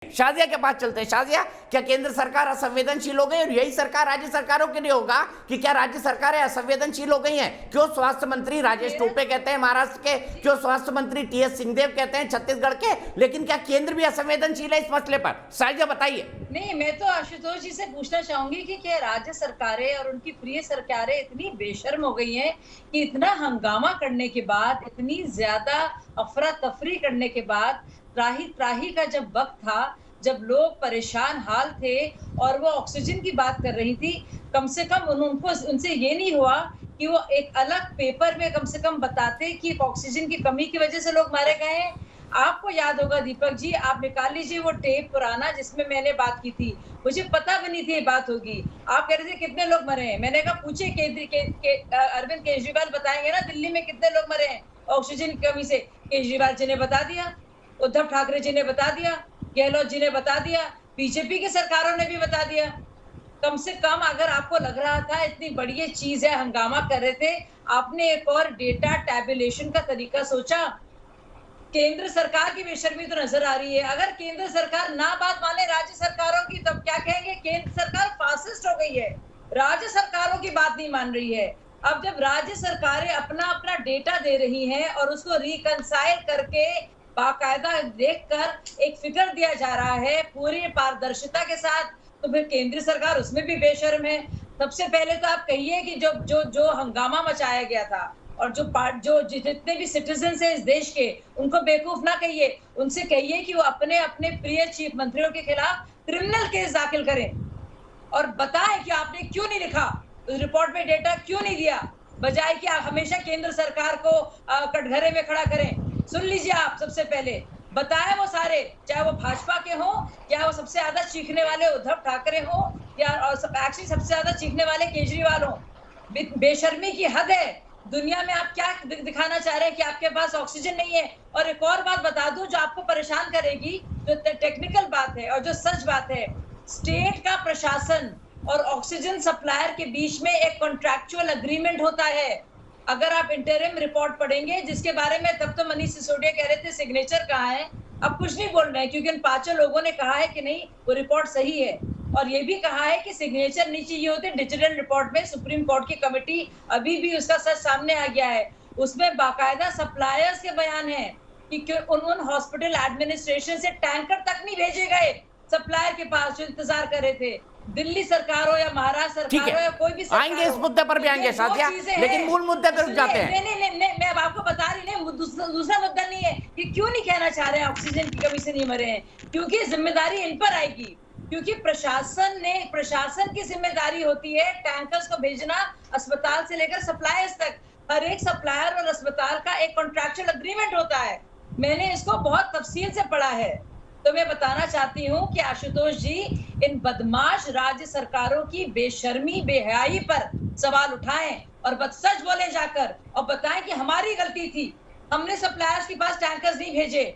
शाजिया के पास चलते हैं। शाजिया, क्या केंद्र सरकार असंवेदनशील हो गई और यही सरकार राज्य सरकारों के लिए होगा कि क्या राज्य सरकारें असंवेदनशील हो गई हैं? क्यों स्वास्थ्य मंत्री राजेश टोपे कहते हैं महाराष्ट्र के, क्यों स्वास्थ्य मंत्री टीएस सिंहदेव कहते हैं छत्तीसगढ़ के, लेकिन क्या केंद्र भी असंवेदनशील है इस मसले पर? शाजिया बताइए। नहीं, मैं तो आशुतोष जी से पूछना चाहूंगी कि क्या राज्य सरकारें और उनकी प्रिय सरकारें इतनी बेशर्म हो गई हैं कि इतना हंगामा करने के बाद, इतनी ज्यादा अफरा तफरी करने के बाद, त्राही त्राही का जब वक्त था, जब लोग परेशान हाल थे और वो ऑक्सीजन की बात कर रही थी, कम से कम उनको उनसे ये नहीं हुआ कि वो एक अलग पेपर में कम से कम बताते कि ऑक्सीजन की कमी की वजह से लोग मारे गए हैं। आपको याद होगा दीपक जी, आप निकाल लीजिए वो टेप पुराना जिसमें मैंने बात की थी। मुझे पता भी नहीं थी ये बात होगी। आप कह रहे थे कितने लोग मरे हैं, मैंने कहा पूछिए अरविंद केजरीवाल बताएंगे ना दिल्ली में कितने लोग मरे हैं ऑक्सीजन की कमी से। केजरीवाल जी ने बता दिया, उद्धव ठाकरे जी ने बता दिया, गहलोत जी ने बता दिया, बीजेपी की सरकारों ने भी बता दिया। कम से कम अगर आपको लग रहा था इतनी बड़ी चीज है, हंगामा कर रहे थे, आपने एक और डेटा टैबुलेशन का तरीका सोचा। केंद्र सरकार की बेशर्मी तो नजर आ रही है। अगर केंद्र सरकार ना बात माने राज्य सरकारों की, तब क्या कहेंगे? केंद्र सरकार फासिस्ट हो गई है, राज्य सरकारों की बात नहीं मान रही है। अब जब राज्य सरकारें अपना अपना डेटा दे रही हैं और उसको रिकंसाइल करके बाकायदा देखकर एक फिगर दिया जा रहा है पूरी पारदर्शिता के साथ, तो फिर केंद्र सरकार उसमें भी बेशर्म है। सबसे पहले तो आप कहिए कि जो जो जो हंगामा मचाया गया था और जो जितने भी सिटीजन है इस देश के, उनको बेवकूफ ना कहिए, उनसे कहिए कि वो अपने अपने प्रिय चीफ मंत्रियों के खिलाफ क्रिमिनल केस दाखिल करें और बताएं कि आपने क्यों नहीं लिखा, उस रिपोर्ट में डेटा क्यों नहीं दिया, बजाय कि आप हमेशा केंद्र सरकार को कटघरे में खड़ा करें। सुन लीजिए, आप सबसे पहले बताएं वो सारे, चाहे वो भाजपा के हो या वो सबसे ज्यादा चीखने वाले उद्धव ठाकरे हो या एक्चुअली सबसे ज्यादा चीखने वाले केजरीवाल हो। बेशर्मी की हद है। दुनिया में आप क्या दिखाना चाह रहे हैं कि आपके पास ऑक्सीजन नहीं है? और एक और बात बता दूं जो आपको परेशान करेगी, जो टेक्निकल बात है और जो सच बात है, स्टेट का प्रशासन और ऑक्सीजन सप्लायर के बीच में एक कॉन्ट्रैक्चुअल अग्रीमेंट होता है। अगर आप इंटरिम रिपोर्ट पढ़ेंगे, जिसके बारे में तब तो मनीष सिसोदिया कह रहे थे सिग्नेचर कहाँ है, अब कुछ नहीं बोल रहे हैं क्योंकि उन पांचों लोगों ने कहा है कि नहीं वो रिपोर्ट सही है। और ये भी कहा है कि सिग्नेचर नहीं चाहिए होते डिजिटल रिपोर्ट में। सुप्रीम कोर्ट की कमेटी अभी भी उसका सच सामने आ गया है, उसमें बाकायदा सप्लायर्स के बयान है कि उन हॉस्पिटल एडमिनिस्ट्रेशन से टैंकर तक नहीं भेजे गए सप्लायर के पास जो इंतजार कर रहे थे। दिल्ली सरकार हो या महाराष्ट्र सरकार हो या कोई भी सरकार आएंगे, इस मुद्दे पर भी आएंगे शाजिया, लेकिन मूल मुद्दे पर रुक जाते हैं। नहीं, मैं अब आपको बता रही नहीं, दूसरा मुद्दा नहीं है कि क्यों नहीं कहना चाह रहे हैं ऑक्सीजन की कमी से नहीं मरे हैं, क्योंकि जिम्मेदारी इन पर आएगी। क्योंकि प्रशासन की जिम्मेदारी होती है टैंकर्स को भेजना अस्पताल से लेकर सप्लायर्स तक। हर एक सप्लायर और अस्पताल का एक कॉन्ट्रैक्चुअल अग्रीमेंट होता है। मैंने इसको बहुत तफसील से पढ़ा है। तो मैं बताना चाहती हूँ कि आशुतोष जी, इन बदमाश राज्य सरकारों की बेशर्मी बेहयाई पर सवाल उठाएं और सच बोले जाकर और बताएं कि हमारी गलती थी, हमने सप्लायर्स के पास टैंकर्स नहीं भेजे।